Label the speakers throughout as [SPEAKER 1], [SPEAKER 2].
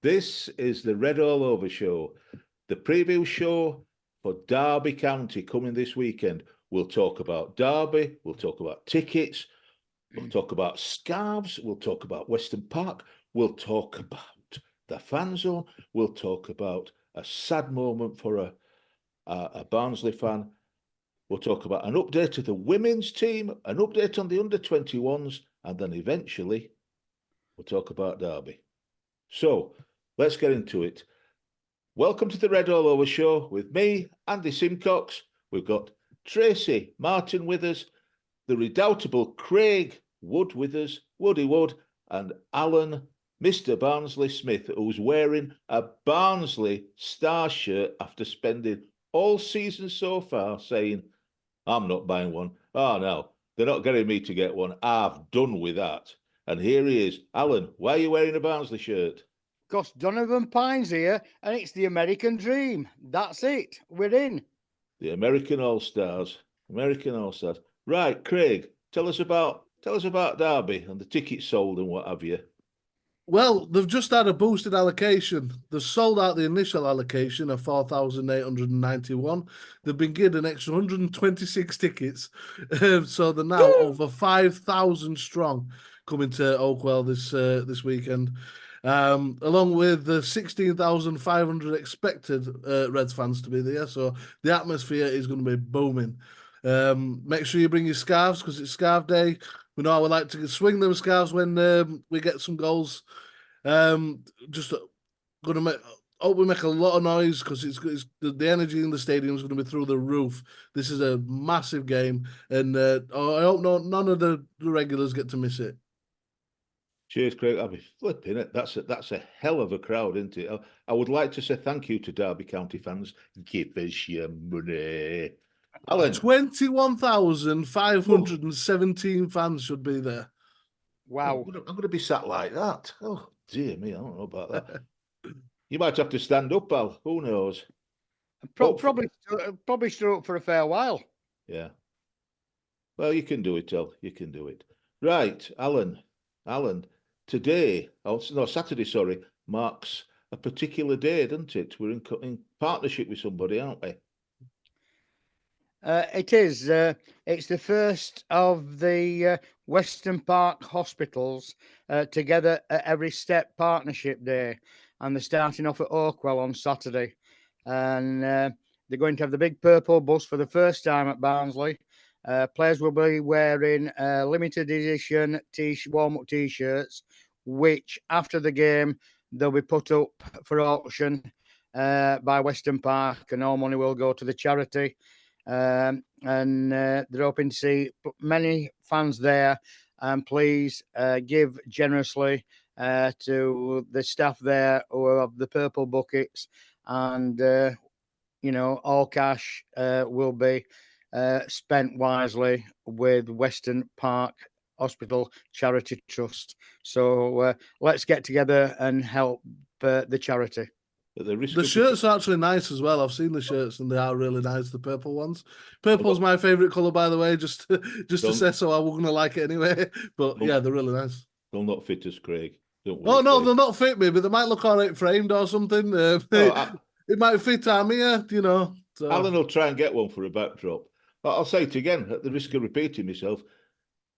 [SPEAKER 1] This is the Red All Over Show, the preview show for Derby County coming this weekend. We'll talk about Derby, we'll talk about tickets, we'll talk about Scarves, we'll talk about Weston Park, we'll talk about the fan zone, we'll talk about a sad moment for a Barnsley fan. We'll talk about an update of the women's team, an update on the under-21s, and then eventually we'll talk about Derby. So, let's get into it. Welcome to the Red All Over Show with me, Andy Simcox. We've got Tracy Martin with us, the redoubtable Craig Wood with us, Woody Wood, and Alan, Mr. Barnsley Smith, who's wearing a Barnsley star shirt after spending all season so far saying, I'm not buying one. Oh, no, they're not getting me to get one. I've done with that. And here he is. Alan, why are you wearing a Barnsley shirt?
[SPEAKER 2] Because Donovan Pine's here, and it's the American dream. That's it. We're in.
[SPEAKER 1] The American All-Stars. American All-Stars. Right, Craig, tell us about Derby and the tickets sold and what have you.
[SPEAKER 3] Well, they've just had a boosted allocation. They've sold out the initial allocation of 4,891. They've been given an extra 126 tickets. So they're now over 5,000 strong coming to Oakwell this weekend. Along with the 16,500 expected Reds fans to be there. So the atmosphere is going to be booming. Make sure you bring your scarves because it's Scarf Day. We know we like to swing them scarves when we get some goals. Just going to hope we make a lot of noise because the energy in the stadium is going to be through the roof. This is a massive game, and I hope none of the regulars get to miss it.
[SPEAKER 1] Cheers, Craig. I'll be flipping it. That's a hell of a crowd, isn't it? I would like to say thank you to Derby County fans. Give us your money. Alan.
[SPEAKER 3] 21,517 fans should be there.
[SPEAKER 2] Wow.
[SPEAKER 1] I'm going to be sat like that. Oh, dear me. I don't know about that. You might have to stand up, Al. Who knows?
[SPEAKER 2] Probably stood up for a fair while.
[SPEAKER 1] Yeah. Well, you can do it, Al. You can do it. Right, Alan, today, Saturday, sorry, marks a particular day, doesn't it? We're in partnership with somebody, aren't we?
[SPEAKER 2] It is. It's the first of the Weston Park hospitals together at Every Step Partnership Day. And they're starting off at Oakwell on Saturday. And they're going to have the big purple bus for the first time at Barnsley. Players will be wearing limited edition warm-up T-shirts, which after the game, they'll be put up for auction by Weston Park, and all money will go to the charity. And they're hoping to see many fans there, and please give generously to the staff there who have the purple buckets, and all cash will be spent wisely with Weston Park Hospital Charity Trust. So let's get together and help the charity.
[SPEAKER 3] The shirts are actually nice as well. I've seen the shirts and they are really nice, the purple ones. Purple's my favourite colour, by the way, just to say so. I wouldn't like it anyway. But yeah, they're really nice.
[SPEAKER 1] They'll not fit us, Craig.
[SPEAKER 3] No, they'll not fit me, but they might look all right framed or something. It might fit Amir, So.
[SPEAKER 1] Alan will try and get one for a backdrop. But I'll say it again, at the risk of repeating myself,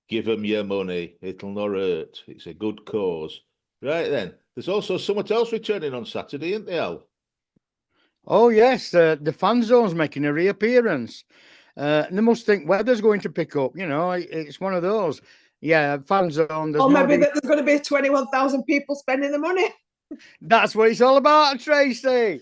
[SPEAKER 1] give them your money. It'll not hurt. It's a good cause. Right then. There's also someone else returning on Saturday, isn't there, Al?
[SPEAKER 2] Oh, yes. The fan zone's making a reappearance. They must think weather's going to pick up. It's one of those. Yeah, fan zone.
[SPEAKER 4] Maybe there's going to be 21,000 people spending the money.
[SPEAKER 2] That's what it's all about, Tracy.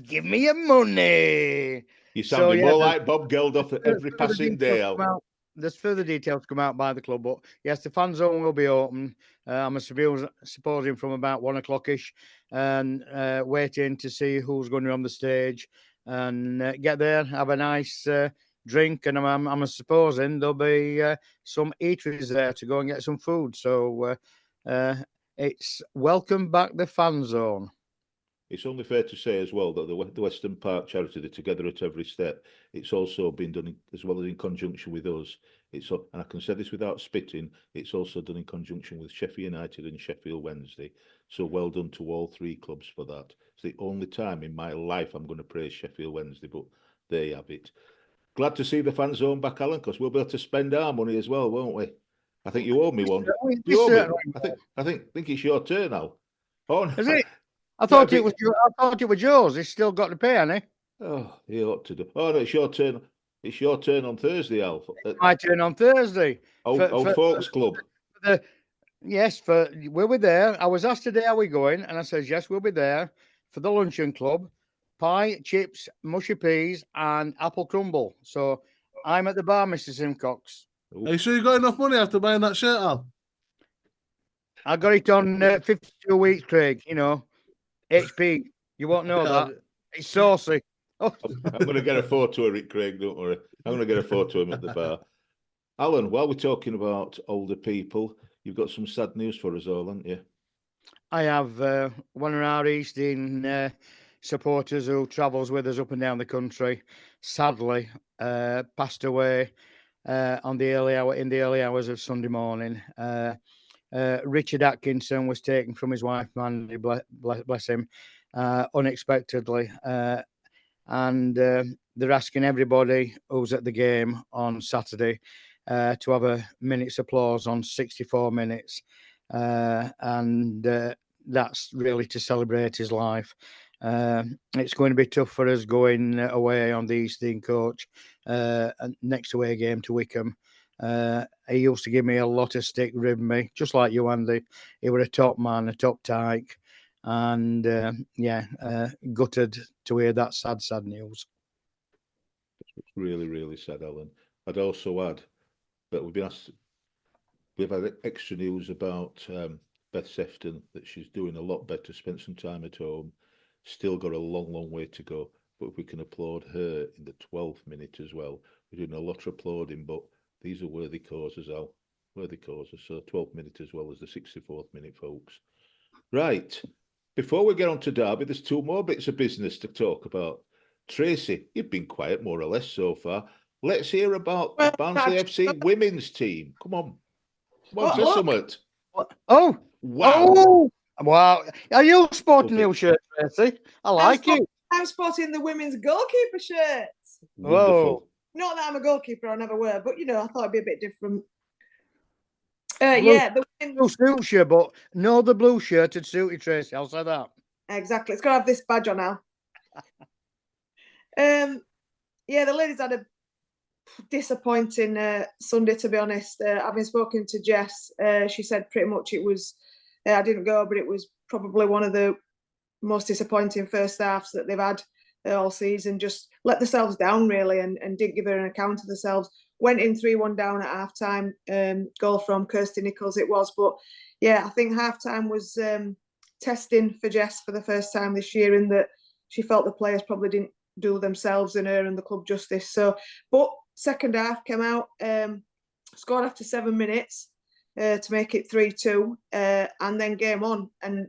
[SPEAKER 2] Give me your money.
[SPEAKER 1] You're sounding more like Bob Geldof at every passing day, Al.
[SPEAKER 2] There's further details come out by the club, but yes, the fan zone will be open. I'm supposing from about 1 o'clock-ish, and waiting to see who's going to be on the stage, and get there, have a nice drink, and I'm supposing there'll be some eateries there to go and get some food. So it's welcome back the fan zone.
[SPEAKER 1] it's only fair to say as well that the Weston Park Charity, the Together at Every Step, it's also been done as well as in conjunction with us. And I can say this without spitting, it's also done in conjunction with Sheffield United and Sheffield Wednesday. So well done to all three clubs for that. It's the only time in my life I'm going to praise Sheffield Wednesday, but there you have it. Glad to see the fan zone back, Alan, because we'll be able to spend our money as well, won't we? I think you owe me one. You owe me. I think it's your turn now. Oh, no.
[SPEAKER 2] Is it? I thought it was. I thought it was yours. He's still got to pay, hasn't he?
[SPEAKER 1] Oh, he ought to do. Oh no, it's your turn. It's your turn on Thursday, Al.
[SPEAKER 2] My turn on Thursday.
[SPEAKER 1] Old Folks Club.
[SPEAKER 2] Yes, we'll be there. I was asked today, are we going? And I said, yes, we'll be there for the luncheon club. Pie, chips, mushy peas, and apple crumble. So I'm at the bar, Mr. Simcox.
[SPEAKER 3] Are you sure you got enough money after buying that shirt, Al?
[SPEAKER 2] I got it on 52 weeks, Craig. You know, HP. You won't know that. It's saucy. Oh.
[SPEAKER 1] I'm going to get a photo of it, Craig. Don't worry. I'm going to get a photo of him at the bar. Alan, while we're talking about older people, you've got some sad news for us all, haven't you?
[SPEAKER 2] I have one of our Easting supporters who travels with us up and down the country, sadly passed away in the early hours of Sunday morning. Richard Atkinson was taken from his wife Mandy, bless him, unexpectedly, and they're asking everybody who's at the game on Saturday to have a minute's applause on 64 minutes, and that's really to celebrate his life. It's going to be tough for us going away on the Easting coach next away game to Wickham. He used to give me a lot of stick, rib me, just like you, Andy. He was a top man, a top tyke, and gutted to hear that sad news.
[SPEAKER 1] It's really, really sad, Alan. I'd also add that we've had extra news about Beth Sefton, that she's doing a lot better, spent some time at home, still got a long way to go. But if we can applaud her in the 12th minute as well, we're doing a lot of applauding, but these are worthy causes, Al. Worthy causes. So 12th minute as well as the 64th minute, folks. Right. Before we get on to Derby, there's two more bits of business to talk about. Tracy, you've been quiet more or less so far. Let's hear about the Barnsley FC women's team. Come on. What's this summit?
[SPEAKER 2] Oh,
[SPEAKER 1] wow.
[SPEAKER 2] Oh, wow. Are you sporting your shirt, Tracy? I like it.
[SPEAKER 4] I'm sporting the women's goalkeeper shirt.
[SPEAKER 1] Wonderful.
[SPEAKER 2] Whoa.
[SPEAKER 4] Not that I'm a goalkeeper, I never were, but I thought it'd be a bit different.
[SPEAKER 2] The blue suits you, but no, the blue shirt would suit you, Tracy. I'll say that.
[SPEAKER 4] Exactly. It's got to have this badge on now. The ladies had a disappointing Sunday, to be honest. Having spoken to Jess, she said pretty much it was, I didn't go, but it was probably one of the most disappointing first halves that they've had all season. Just let themselves down, really, and didn't give her an account of themselves. Went in 3-1 down at half-time, goal from Kirsty Nichols it was. But, I think half-time was testing for Jess for the first time this year, in that she felt the players probably didn't do themselves and her and the club justice. So, but second half came out, scored after 7 minutes to make it 3-2, and then game on. And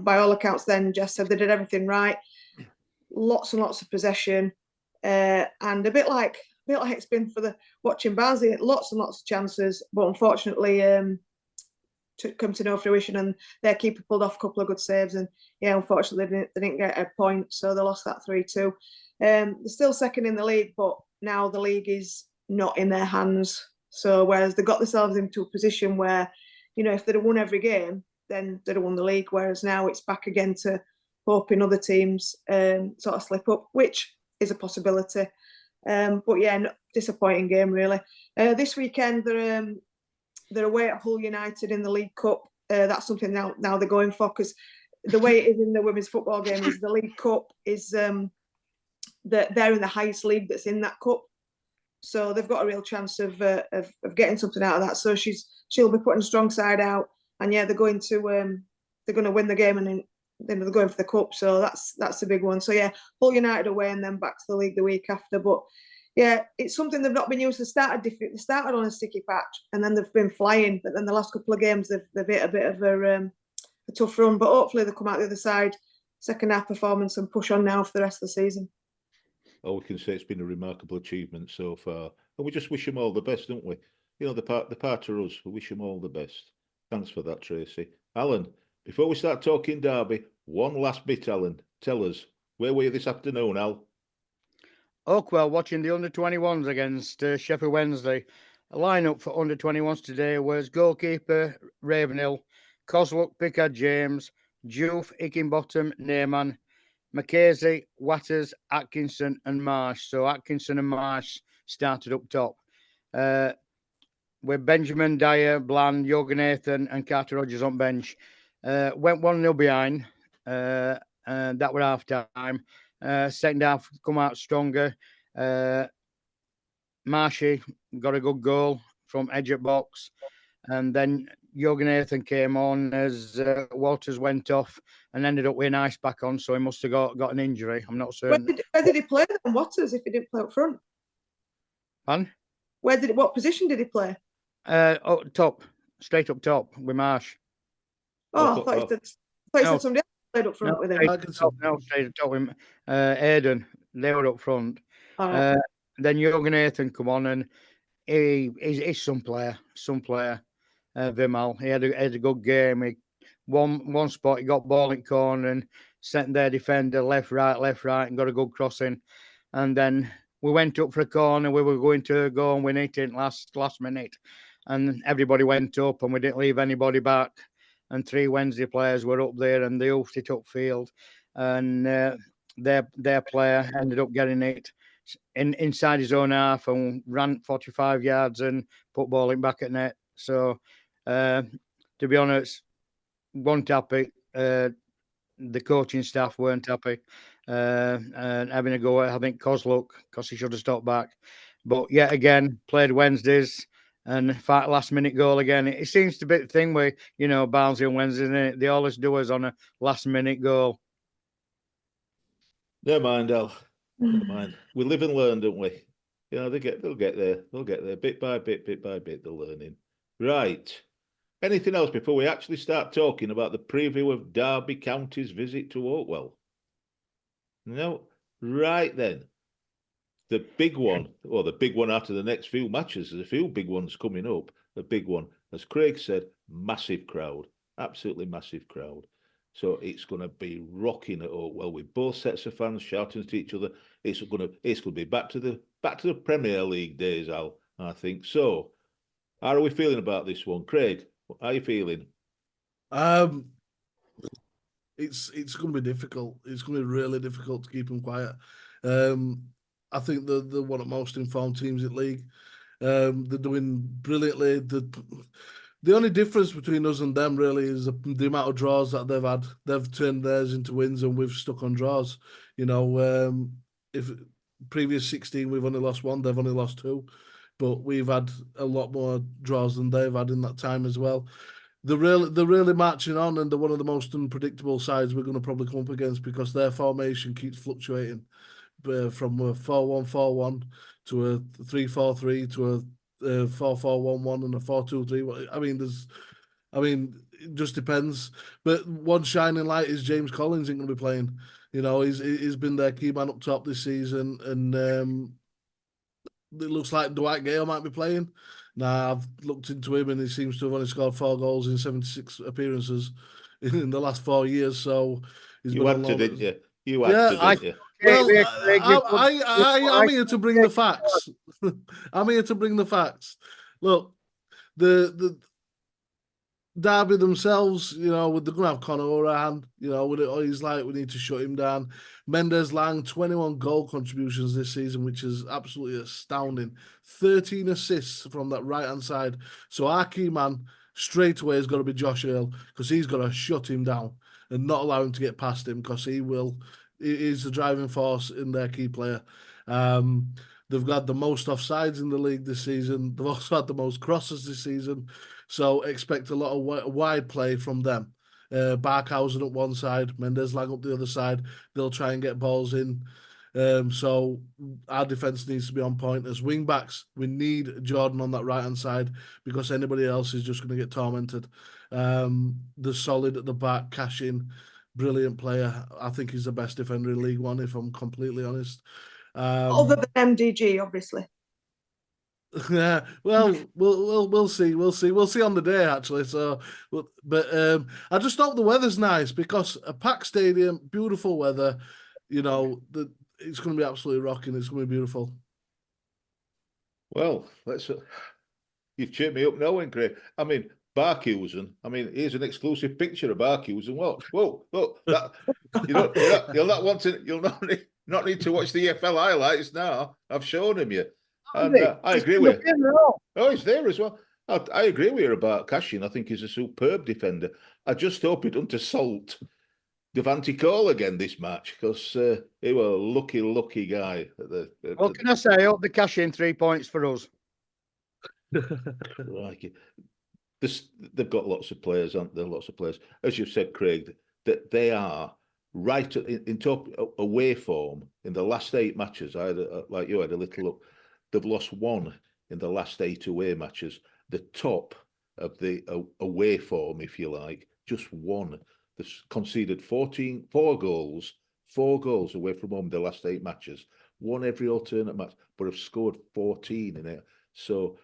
[SPEAKER 4] by all accounts, then Jess said they did everything right. Lots and lots of possession, and a bit like it's been for the watching Barnsley, lots and lots of chances, but unfortunately to come to no fruition, and their keeper pulled off a couple of good saves, and unfortunately they didn't get a point, so they lost that 3-2. They're still second in the league, but now the league is not in their hands. So whereas they got themselves into a position where, if they'd have won every game, then they'd have won the league, whereas now it's back again to hoping other teams sort of slip up, which is a possibility. Disappointing game, really. This weekend they're away at Hull United in the League Cup. That's something now they're going for, because the way it is in the women's football game is the League Cup is they're in the highest league that's in that cup, so they've got a real chance of getting something out of that. So she'll be putting a strong side out, and they're going to win the game, and then they're going for the cup. So that's a big one. So Hull United away and then back to the league the week after. But it's something they've not been used to. They started on a sticky patch, and then they've been flying. But then the last couple of games they've hit a bit of a tough run. But hopefully they'll come out the other side second half performance and push on now for the rest of the season.
[SPEAKER 1] All we can say, it's been a remarkable achievement so far, and we just wish them all the best, don't we? You know, the part of us, we wish them all the best. Thanks for that, Tracy. Alan, before we start talking Derby, one last bit, Alan. Tell us, where were you this afternoon, Al?
[SPEAKER 2] Oakwell watching the under-21s against Sheffield Wednesday. A lineup for under-21s today was goalkeeper Ravenhill, Coslock, Pickard James, Juve, Hickinbottom, Neyman, Mackenzie, Watters, Atkinson and Marsh. So Atkinson and Marsh started up top. With Benjamin, Dyer, Bland, Jorgenathan and Carter Rogers on bench. Went 1-0 behind, and that was half time. Second half come out stronger. Marshy got a good goal from edge of box, and then Jorgenathan came on as Walters went off and ended up with an ice pack on, so he must have got an injury. I'm not certain.
[SPEAKER 4] Where did he play then, Watters, if he didn't play up front?
[SPEAKER 2] Man?
[SPEAKER 4] What position did he play?
[SPEAKER 2] Up top, straight up top with Marsh.
[SPEAKER 4] Oh, I thought you said somebody else played up front with him.
[SPEAKER 2] Straight up top with Aiden. They were up front.
[SPEAKER 4] Right.
[SPEAKER 2] Then Jorgenathan come on, and he's some player. Vimal. He had a good game. He one spot, he got ball in corner and sent their defender left, right, and got a good crossing. And then we went up for a corner. We were going to go and win it in last minute, and everybody went up, and we didn't leave anybody back. And 3 Wednesday players were up there, and they hoofed it upfield, and their player ended up getting it inside his own half and ran 45 yards and put ball in back at net. So, to be honest, weren't happy. The coaching staff weren't happy. And having a go at, I think, Coslock, because he should have stopped back. But yet again, played Wednesdays and last minute goal again. It seems to be the thing with, Barnsley and Wednesdays, isn't it? They always do us on a last minute goal.
[SPEAKER 1] Never mind, Al. Never mind. We live and learn, don't we? They'll get there. They'll get there bit by bit, they're learning. Right. Anything else before we actually start talking about the preview of Derby County's visit to Oakwell? No? Right then. The big one after the next few matches, there's a few big ones coming up. The big one, as Craig said, massive crowd. Absolutely massive crowd. So it's going to be rocking at Oakwell with both sets of fans shouting to each other. It's going to be back to the Premier League days, Al, I think. So, how are we feeling about this one, Craig? How are you feeling?
[SPEAKER 3] It's going to be difficult. It's going to be really difficult to keep them quiet. I think they're one of the most informed teams in the league. They're doing brilliantly. The only difference between us and them really is the amount of draws that they've had. They've turned theirs into wins, and we've stuck on draws. If previous 16 we've only lost 1, they've only lost 2, but we've had a lot more draws than they've had in that time as well. They're really marching on, and they're one of the most unpredictable sides we're going to probably come up against because their formation keeps fluctuating from a 4-1-4-1 to a 3-4-3 to a 4-4-1-1 and a 4-2-3. It just depends. But one shining light is James Collins ain't going to be playing. He's been their key man up top this season, and it looks like Dwight Gale might be playing. Now, I've looked into him, and he seems to have only scored 4 goals in 76 appearances in the last 4 years. So he's been on loan.
[SPEAKER 1] Didn't you? You acted, didn't you?
[SPEAKER 3] Well, I'm here to bring the facts. I'm here to bring the facts. Look, the Derby themselves, they're going to have Conor O'Rahan. He's like, we need to shut him down. Mendes Lang, 21 goal contributions this season, which is absolutely astounding. 13 assists from that right-hand side. So our key man straight away has got to be Josh Earl, because he's got to shut him down and not allow him to get past him, because he is the driving force in their key player. They've got the most offsides in the league this season. They've also had the most crosses this season. So expect a lot of wide play from them. Barkhausen up one side, Mendes Lang up the other side. They'll try and get balls in. So our defence needs to be on point. As wing backs, we need Jordan on that right-hand side, because anybody else is just going to get tormented. They're solid at the back, Cashin, brilliant player. I think he's the best defender in League One, if I'm completely honest.
[SPEAKER 4] Other than MDG, obviously.
[SPEAKER 3] Yeah, well, we'll see. We'll see on the day, actually. So, but I just hope the weather's nice, because a packed stadium, beautiful weather. You know, it's going to be absolutely rocking. It's going to be beautiful.
[SPEAKER 1] Well, you've cheered me up now, Craig. I mean, Barkhusen. I mean, here's an exclusive picture of Barkhusen. Whoa, look, that you'll not want to. You'll not need to watch the EFL highlights now. I've shown him you, and I agree with you. Oh, he's there as well. I agree with you about Cashin. I think he's a superb defender. I just hope he doesn't assault Devante Cole again this match, because he was a lucky guy.
[SPEAKER 2] What can I say? I hope they cash in 3 points for us.
[SPEAKER 1] Like it. They've got lots of players, aren't there? Lots of players. As you've said, Craig, that they are right in top away form in the last 8 matches. I had like you had a little look. They've lost 1 in the last 8 away matches. The top of the away form, if you like, just 1. They've conceded 4 goals away from home in the last 8 matches. 1 every alternate match, but have scored 14 in it. So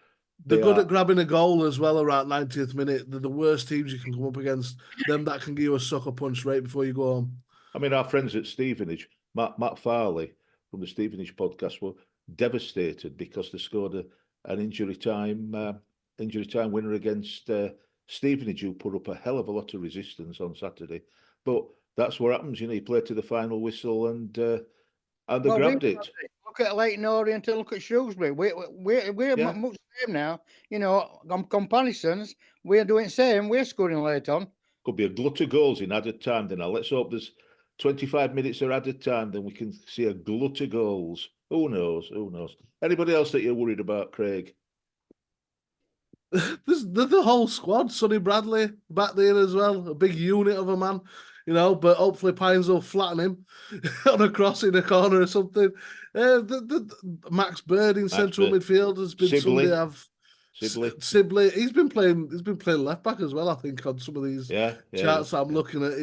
[SPEAKER 3] they're good at grabbing a goal as well around 90th minute. They're the worst teams you can come up against. Them that can give you a sucker punch right before you go home.
[SPEAKER 1] I mean, our friends at Stevenage, Matt Farley from the Stevenage podcast, were devastated because they scored an injury time winner against Stevenage, who put up a hell of a lot of resistance on Saturday. But that's what happens, you play to the final whistle, and they grabbed it.
[SPEAKER 2] Look at Leighton Orient and look at Shrewsbury. We're much the same now. On comparisons, we're doing the same. We're scoring late on.
[SPEAKER 1] Could be a glut of goals in added time. Then let's hope there's 25 minutes of added time. Then we can see a glut of goals. Who knows? Anybody else that you're worried about, Craig?
[SPEAKER 3] There's the whole squad. Sonny Bradley back there as well. A big unit of a man. But hopefully Pines will flatten him on a cross in a corner or something. Max Bird in central midfield has been somebody I've Sibley. He's been playing left back as well, I think, on some of these charts I'm looking at.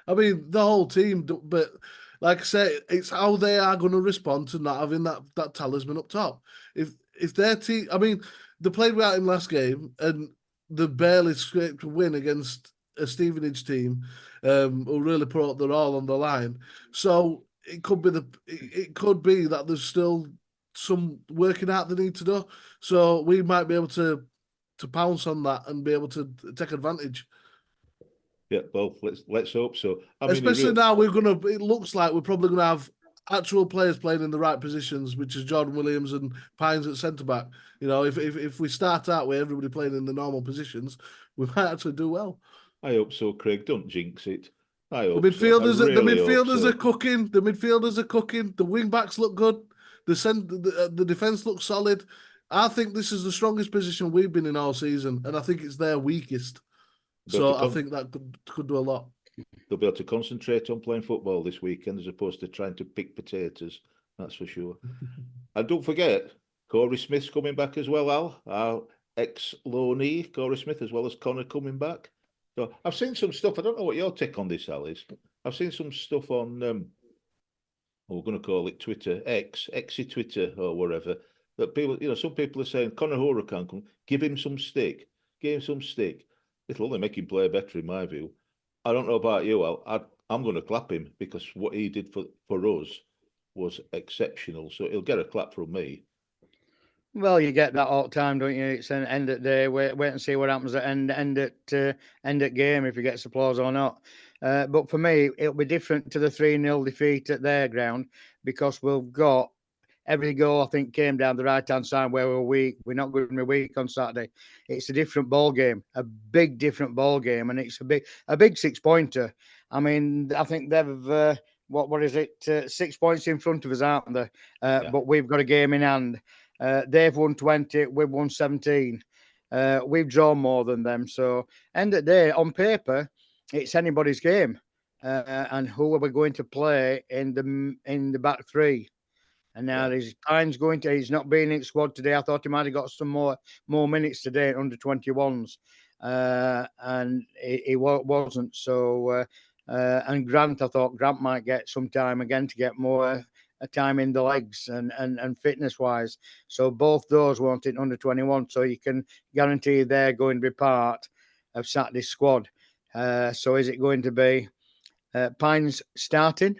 [SPEAKER 3] I mean, the whole team, but like I say, it's how they are going to respond to not having that talisman up top. If their team, I mean, they played without him last game and they barely scraped a win against a Stevenage team who really put their all on the line. So it could be that there's still some working out they need to do. So we might be able to pounce on that and be able to take advantage.
[SPEAKER 1] Yeah, well, let's hope so.
[SPEAKER 3] Especially now it looks like we're probably gonna have actual players playing in the right positions, which is Jordan Williams and Pines at centre back. If we start out with everybody playing in the normal positions, we might actually do well.
[SPEAKER 1] I hope so, Craig. Don't jinx it. I hope
[SPEAKER 3] the midfielders are cooking. The midfielders are cooking. The wing backs look good. The defense looks solid. I think this is the strongest position we've been in all season, and I think it's their weakest. So I think that could do a lot.
[SPEAKER 1] They'll be able to concentrate on playing football this weekend as opposed to trying to pick potatoes. That's for sure. And don't forget, Corey Smith's coming back as well, Al. Our ex-loanee, Corey Smith, as well as Connor coming back. So I've seen some stuff. I don't know what your take on this, Al, is. I've seen some stuff on, we're going to call it Twitter, Exy Twitter or whatever, that people, some people are saying, Connor Huracan, give him some stick. Give him some stick. It'll only make him play better, in my view. I don't know about you, Al. I'm going to clap him because what he did for us was exceptional. So he'll get a clap from me.
[SPEAKER 2] Well, you get that all the time, don't you? It's an end at day. Wait and see what happens at end at game if he gets applause or not. But for me, it'll be different to the 3-0 defeat at their ground because we've got every goal, I think, came down the right-hand side where we're weak. We're not going to be weak on Saturday. It's a different ball game, a big different ball game, and it's a big 6-pointer. I mean, I think they've what is it? 6 points in front of us, aren't they? But we've got a game in hand. They've won 20, we've won 17. We've drawn more than them. So, end of the day, on paper, it's anybody's game. And who are we going to play in the back three? And now he's not being in squad today. I thought he might have got some more minutes today under 21s. And he wasn't. So And Grant, I thought Grant might get some time again to get more time in the legs and fitness wise. So both those weren't in under 21. So you can guarantee they're going to be part of Saturday's squad. So is it going to be Pines starting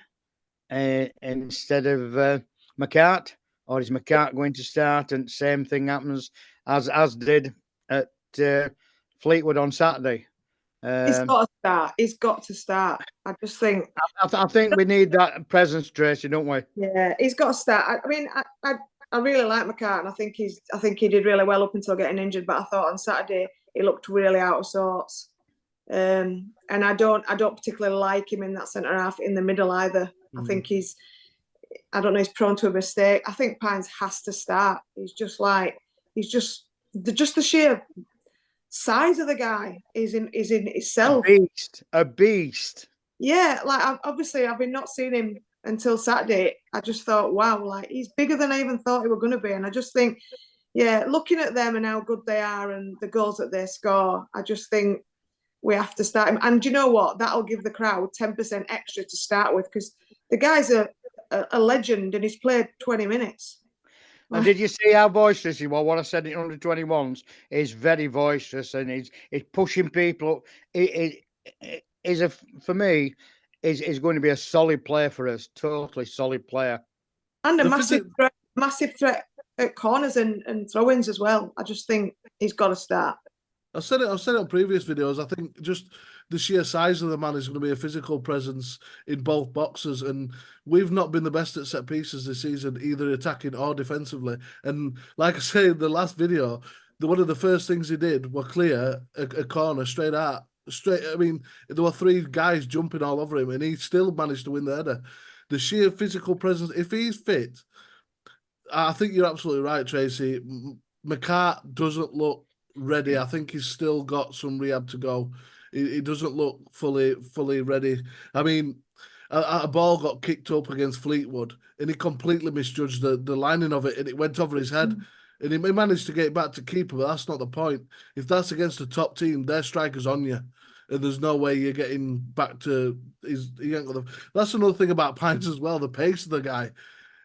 [SPEAKER 2] instead of McCart, or is McCart going to start? And same thing happens as did at Fleetwood on Saturday.
[SPEAKER 4] He's got to start. He's got to start. I just think.
[SPEAKER 2] I think we need that presence, Tracy, don't we?
[SPEAKER 4] Yeah, he's got to start. I mean, I really like McCart, and I think he did really well up until getting injured. But I thought on Saturday he looked really out of sorts. And I don't particularly like him in that centre half in the middle either. I think he's prone to a mistake. I think Pines has to start. He's just the sheer size of the guy is in itself
[SPEAKER 2] a beast.
[SPEAKER 4] Yeah, like I've been not seeing him until Saturday. I just thought, wow, like he's bigger than I even thought he were going to be. And I just think, yeah, looking at them and how good they are and the goals that they score, I just think we have to start him. And do you know what? That'll give the crowd 10% extra to start with, because the guy's a legend and he's played 20 minutes.
[SPEAKER 2] And did you see how boisterous he was? What I said in under 21s is very boisterous, and he's pushing people up. For me, is going to be a solid player for us. Totally solid player.
[SPEAKER 4] And a massive threat at corners and throw-ins as well. I just think he's got to start.
[SPEAKER 3] I've said it on previous videos. I think just the sheer size of the man is going to be a physical presence in both boxes, and we've not been the best at set pieces this season, either attacking or defensively. And like I say in the last video, one of the first things he did was clear a corner straight. I mean, there were 3 guys jumping all over him, and he still managed to win the header. The sheer physical presence. If he's fit, I think you're absolutely right, Tracy. McCart doesn't look ready. I think he's still got some rehab to go. He doesn't look fully ready. I mean, a ball got kicked up against Fleetwood, and he completely misjudged the lining of it, and it went over his head. And he managed to get it back to keeper, but that's not the point. If that's against a top team, their striker's on you, and there's no way you're getting back to his. That's another thing about Pines as well. The pace of the guy,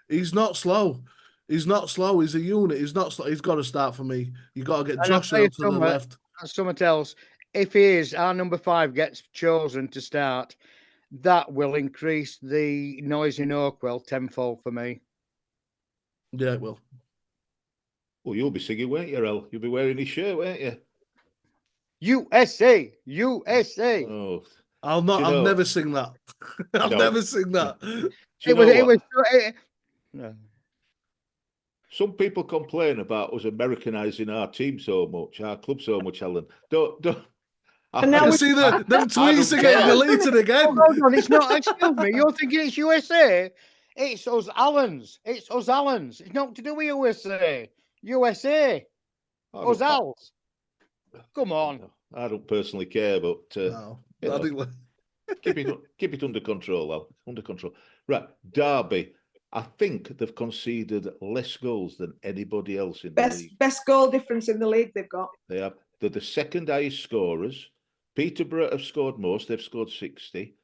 [SPEAKER 3] he's not slow. He's not slow. He's a unit. He's not slow. He's got to start for me. You got to get Josh out to the left.
[SPEAKER 2] Someone else, if our number 5 gets chosen to start, that will increase the noise in Oakwell tenfold for me.
[SPEAKER 3] Yeah, it will.
[SPEAKER 1] Well, you'll be singing, won't you, Al? You'll be wearing his shirt, won't you?
[SPEAKER 2] USA, USA.
[SPEAKER 1] Oh,
[SPEAKER 3] I'll never sing that. I'll never sing that.
[SPEAKER 1] Some people complain about us Americanizing our team so much, our club so much, Alan. Don't.
[SPEAKER 3] And now see them tweets are getting deleted again.
[SPEAKER 2] Hold on, it's not. Excuse me. You're thinking it's USA? It's us Allens. It's us Allens. It's not to do with USA. USA. Us Als. Come on.
[SPEAKER 1] I don't personally care, but
[SPEAKER 3] no,
[SPEAKER 1] keep it under control, Al. Under control. Right, Derby. I think they've conceded less goals than anybody else in the league.
[SPEAKER 4] Best goal difference in the league they've got.
[SPEAKER 1] They have. They're the second highest scorers. Peterborough have scored most. They've scored 60.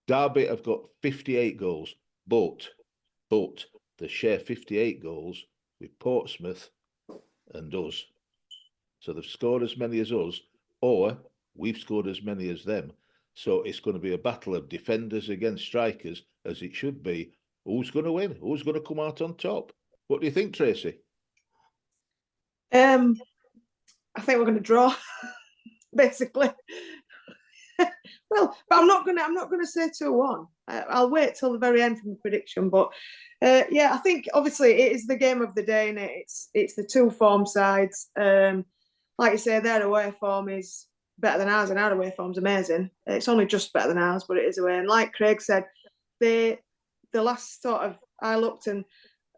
[SPEAKER 1] Derby have got 58 goals, but they share 58 goals with Portsmouth and us. So they've scored as many as us, or we've scored as many as them. So it's going to be a battle of defenders against strikers, as it should be. Who's going to win? Who's going to come out on top? What do you think, Tracy?
[SPEAKER 4] I think we're going to draw, basically. Well, but I'm not going to say 2-1. I'll wait till the very end for the prediction. But yeah, I think obviously it is the game of the day, and it's the 2 form sides. Like you say, their away form is better than ours, and our away form's amazing. It's only just better than ours, but it is away. And like Craig said, the last I looked, and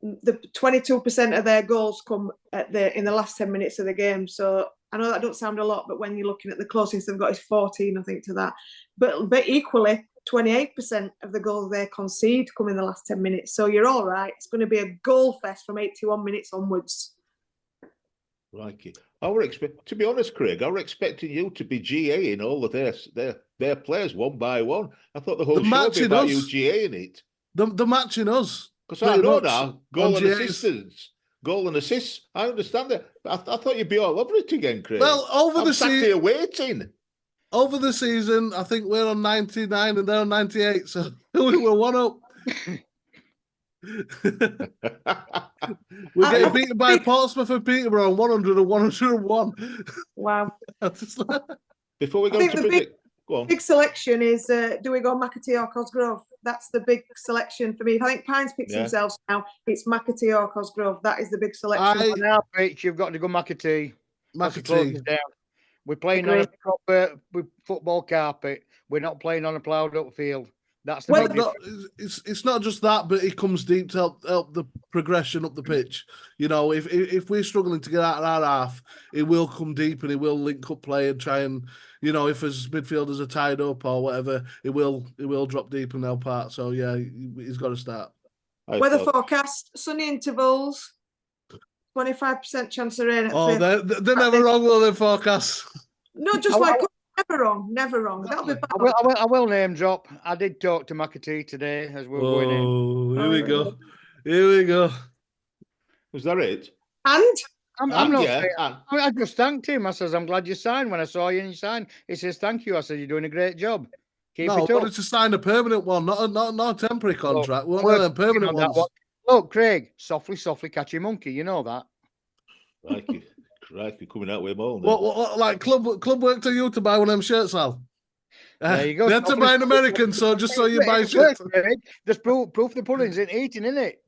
[SPEAKER 4] the 22% of their goals come in the last 10 minutes of the game. So I know that don't sound a lot, but when you're looking at the closest they've got is 14, I think, to that. But equally, 28% of the goals they concede come in the last 10 minutes. So you're all right. It's going to be a goal fest from 81 minutes onwards.
[SPEAKER 1] Crikey. To be honest, Craig, I were expecting you to be GAing all of their players one by one. I thought the whole
[SPEAKER 3] They're
[SPEAKER 1] show would be
[SPEAKER 3] matching
[SPEAKER 1] about
[SPEAKER 3] us.
[SPEAKER 1] you GAing it.
[SPEAKER 3] They're matching us.
[SPEAKER 1] Because I
[SPEAKER 3] pretty
[SPEAKER 1] know
[SPEAKER 3] much
[SPEAKER 1] now,
[SPEAKER 3] on
[SPEAKER 1] goal and
[SPEAKER 3] GAs.
[SPEAKER 1] assistance. Goal and assists. I understand that. I thought you'd be all over it again, Craig.
[SPEAKER 3] Well,
[SPEAKER 1] I'm sat here waiting.
[SPEAKER 3] over the season, I think we're on 99 and they're on 98, so we're one up. We're getting beaten by Portsmouth and Peterborough on 100 and 101.
[SPEAKER 4] Wow.
[SPEAKER 1] Before we go
[SPEAKER 4] I
[SPEAKER 1] to
[SPEAKER 4] think the
[SPEAKER 1] predict, go on.
[SPEAKER 4] big selection is do we go McAtee or Cosgrove? That's the big selection for me. If I think Pines picks themselves now, it's McAtee or Cosgrove. That is the big selection.
[SPEAKER 2] On our pitch, you've got to go McAtee.
[SPEAKER 3] McAtee.
[SPEAKER 2] Down. We're playing on a proper football carpet. We're not playing on a ploughed up field. That's the big difference.
[SPEAKER 3] It's not just that, but it comes deep to help the progression up the pitch. You know, if we're struggling to get out of our half, it will come deep and it will link up play and try and, you know, if his midfielders are tied up or whatever, it will drop deep and help out. So yeah, he's got to start.
[SPEAKER 4] Weather forecast: sunny intervals, 25% chance of rain.
[SPEAKER 3] They're never wrong with their forecasts.
[SPEAKER 4] No, just like never wrong. That'll be bad.
[SPEAKER 2] I will name drop. I did talk to McAtee today as we were going in.
[SPEAKER 3] Here we go. Here we go.
[SPEAKER 1] Was that it?
[SPEAKER 4] And
[SPEAKER 2] I'm not saying, I just thanked him. I says, I'm glad you signed. When I saw you and you signed, he says, thank you. I said, you're doing a great job. Keep
[SPEAKER 3] I
[SPEAKER 2] it up.
[SPEAKER 3] wanted to sign a permanent one, not a temporary contract. We want a permanent one.
[SPEAKER 2] Look, Craig, softly catch your monkey. You know that.
[SPEAKER 1] Crikey, coming out with him all.
[SPEAKER 3] What like club work to you to buy one of them shirts, Al?
[SPEAKER 2] There you go.
[SPEAKER 3] They had to buy an American, so just so you buy shirts.
[SPEAKER 2] There's proof the pudding's in eating, isn't it?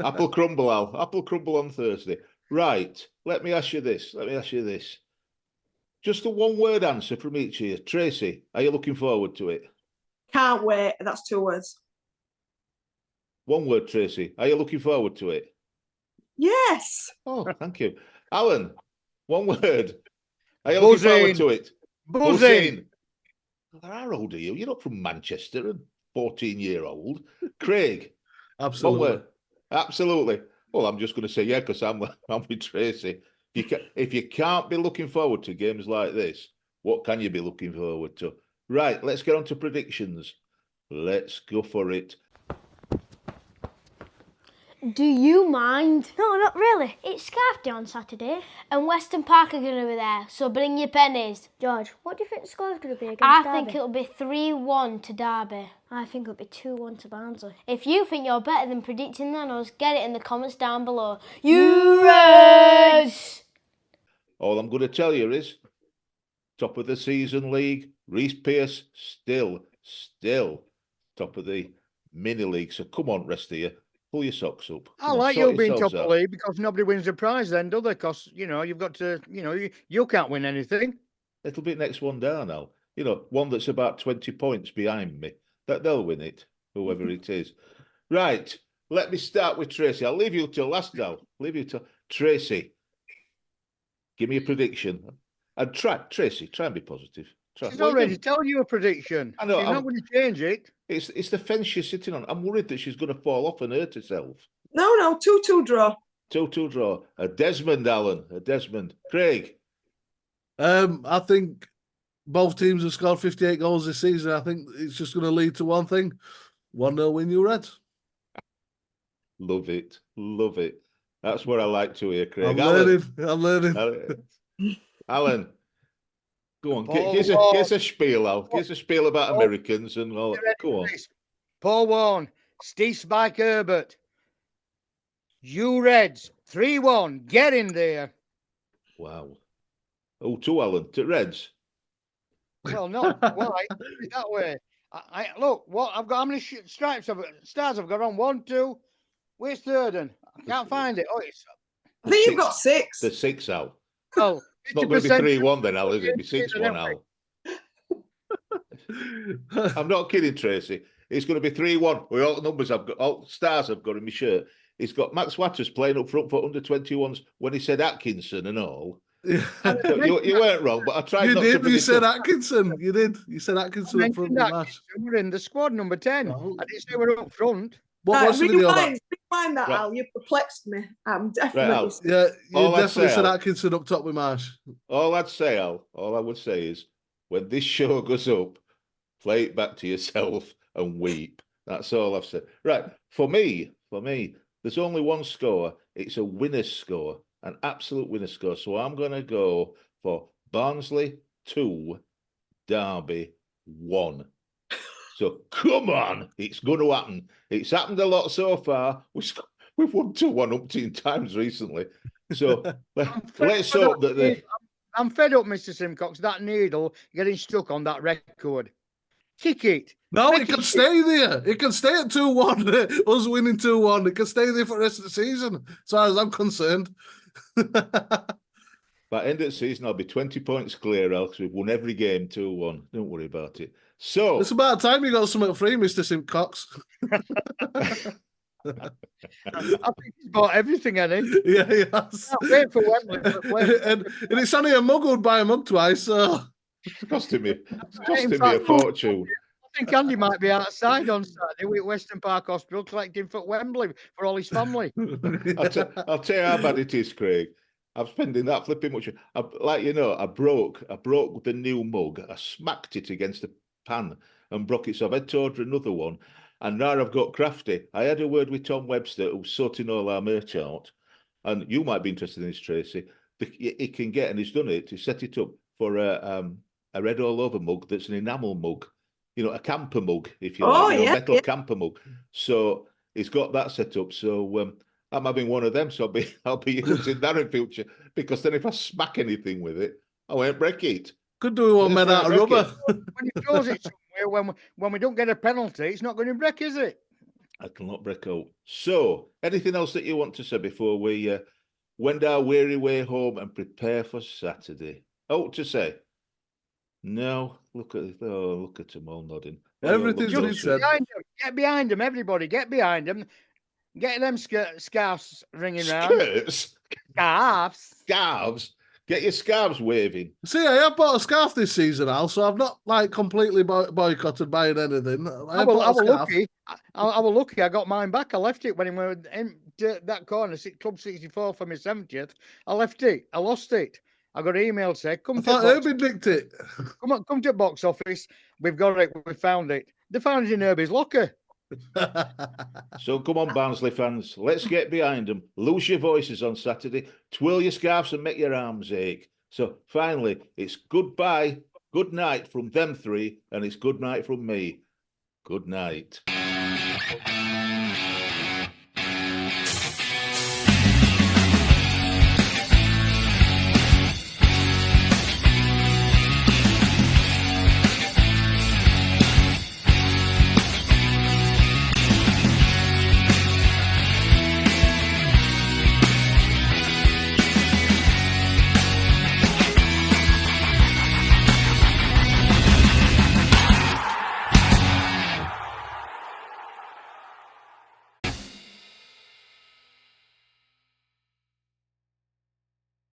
[SPEAKER 1] Apple crumble, Al. Apple crumble on Thursday. Right. Let me ask you this. Just a one-word answer from each of you. Tracy, are you looking forward to it?
[SPEAKER 4] Can't wait. That's 2 words.
[SPEAKER 1] One word, Tracy. Are you looking forward to it?
[SPEAKER 4] Yes.
[SPEAKER 1] Oh, thank you. Alan, one word. Are you looking forward to it?
[SPEAKER 2] Buzzing.
[SPEAKER 1] How old are you? You're not from Manchester and 14-year-old. Craig.
[SPEAKER 3] Absolutely.
[SPEAKER 1] One word. Absolutely. Well, I'm just going to say yeah because I'm with Tracy. If you can't be looking forward to games like this, what can you be looking forward to? Right, let's get on to predictions. Let's go for it.
[SPEAKER 5] Do you mind? No, not really. It's Scarves Day on Saturday. And Weston Park are going to be there, so bring your pennies.
[SPEAKER 6] George, what do you think the score's going to be against
[SPEAKER 5] I
[SPEAKER 6] Derby?
[SPEAKER 5] think it'll be 3-1 to Derby.
[SPEAKER 6] I think it'll be 2-1 to Barnsley.
[SPEAKER 5] If you think you're better than predicting than us, get it in the comments down below. You Reds!
[SPEAKER 1] All I'm going to tell you is, top of the season league, Reece Pearce still top of the mini league. So come on, rest of you. Pull your socks up.
[SPEAKER 2] I like you being top of the league because nobody wins the prize then, do they? Because, you've got to, you can't win anything.
[SPEAKER 1] It'll be next one down now. One that's about 20 points behind me. That they'll win it, whoever it is. Right. Let me start with Tracy. I'll leave you till last now. Tracy. Give me a prediction. And Tracy, try and be positive.
[SPEAKER 2] She's already told you a prediction.
[SPEAKER 1] I know.
[SPEAKER 2] She's not going to change it.
[SPEAKER 1] It's the fence she's sitting on. I'm worried that she's going to fall off and hurt herself.
[SPEAKER 4] No, 2-2 draw.
[SPEAKER 1] 2-2 draw. A Desmond, Alan. A Desmond. Craig.
[SPEAKER 3] I think both teams have scored 58 goals this season. I think it's just going to lead to one thing. 1-0 win, you Reds.
[SPEAKER 1] Love it. That's what I like to hear, Craig.
[SPEAKER 3] I'm learning.
[SPEAKER 1] Alan. Go on, give us a spiel, Al. Give us a spiel about Americans and all. Go on.
[SPEAKER 2] Paul Warne, Steve Spike Herbert. You Reds, 3-1. Get in there.
[SPEAKER 1] Wow. Oh, to Alan, to Reds.
[SPEAKER 2] Well, no, why? That way. Look, what I've got. How many stars I've got on? 1, 2. Where's third? I can't find it.
[SPEAKER 4] I think you've got 6.
[SPEAKER 1] The 6, Al.
[SPEAKER 2] Oh.
[SPEAKER 1] It's not going to be 3-1 then, Al, is it? It'll be 6-1, Al. I'm not kidding, Tracy. It's going to be 3-1 with all the numbers I've got, all stars I've got in my shirt. He's got Max Watters playing up front for under-21s when he said Atkinson and all.
[SPEAKER 3] Yeah.
[SPEAKER 1] So you weren't wrong, but I tried not to.
[SPEAKER 3] You said Atkinson. You did. You said Atkinson up front.
[SPEAKER 2] We're in the squad number 10. I didn't say we're up front.
[SPEAKER 3] What's the deal about?
[SPEAKER 4] mind that,
[SPEAKER 1] Right.
[SPEAKER 4] Al. You perplexed me. I'm
[SPEAKER 1] Al.
[SPEAKER 4] definitely.
[SPEAKER 3] Yeah, you
[SPEAKER 1] All I'd
[SPEAKER 3] definitely
[SPEAKER 1] say,
[SPEAKER 3] said
[SPEAKER 1] Al-
[SPEAKER 3] Atkinson up top with Marsh.
[SPEAKER 1] All I'd say, Al, all I would say is when this show goes up, play it back to yourself and weep. That's all I've said. Right. For me, there's only one score. It's a winner's score, an absolute winner's score. So I'm going to go for Barnsley 2, Derby 1. So come on, it's going to happen. It's happened a lot so far. We've won 2-1 umpteen times recently. So let's hope that
[SPEAKER 2] I'm fed up, Mr. Simcox. That needle getting stuck on that record. Kick it.
[SPEAKER 3] No,
[SPEAKER 2] Make
[SPEAKER 3] it can
[SPEAKER 2] it-
[SPEAKER 3] stay there. It can stay at 2-1. Us winning 2-1. It can stay there for the rest of the season, as far as I'm concerned.
[SPEAKER 1] by end of the season, I'll be 20 points clear, Al, because we've won every game 2-1. Don't worry about it. So
[SPEAKER 3] It's about time you got something free, Mr. Simcox.
[SPEAKER 2] I think he's bought everything, hasn't he?
[SPEAKER 3] Yeah, he has.
[SPEAKER 2] Can't wait for Wembley.
[SPEAKER 3] and it's only a mug would buy a mug twice, so
[SPEAKER 1] it's costing me
[SPEAKER 2] In
[SPEAKER 1] a
[SPEAKER 2] fact,
[SPEAKER 1] fortune.
[SPEAKER 2] I think Andy might be outside on Saturday with Weston Park Hospital collecting for Wembley for all his family.
[SPEAKER 1] I'll tell you how bad it is, Craig. I'm spending that flipping much. I broke the new mug. I smacked it against the pan and broke it. So I've had to order another one. And now I've got Crafty. I had a word with Tom Webster, who's sorting all our merch out. And you might be interested in this, Tracy. He can get, and he's done it, he set it up for a red all over mug that's an enamel mug. You know, a camper mug, if you like, a metal camper mug. So he's got that set up. So I'm having one of them. So I'll be using that in future, because then if I smack anything with it, I won't break it.
[SPEAKER 3] could do one made out of rubber.
[SPEAKER 2] When he throws it somewhere, when we don't get a penalty, it's not going to break, is it?
[SPEAKER 1] I cannot break out. So, anything else that you want to say before we wend our weary way home and prepare for Saturday? Oh, to say? No. Look at them all nodding.
[SPEAKER 3] Everything's
[SPEAKER 1] Look,
[SPEAKER 3] been said.
[SPEAKER 2] Get behind them, everybody. Get behind them. Get them scarves ringing round.
[SPEAKER 1] Skirts,
[SPEAKER 2] Scarves.
[SPEAKER 1] Get your scarves waving.
[SPEAKER 3] See, I have bought a scarf this season, Al, so I've not like completely boycotted buying anything.
[SPEAKER 2] I was lucky. I got mine back. I left it when we were in that corner, Club 64 for my 70th. I left it. I lost it. I got an email saying,
[SPEAKER 3] I thought Herbie nicked it.
[SPEAKER 2] Come to the box office. We've got it. We found it. They found it in Herbie's locker.
[SPEAKER 1] So come on, Barnsley fans, let's get behind them. Lose your voices on Saturday, twirl your scarves and make your arms ache. So finally, it's goodbye, good night from them three, and it's good night from me. Good night.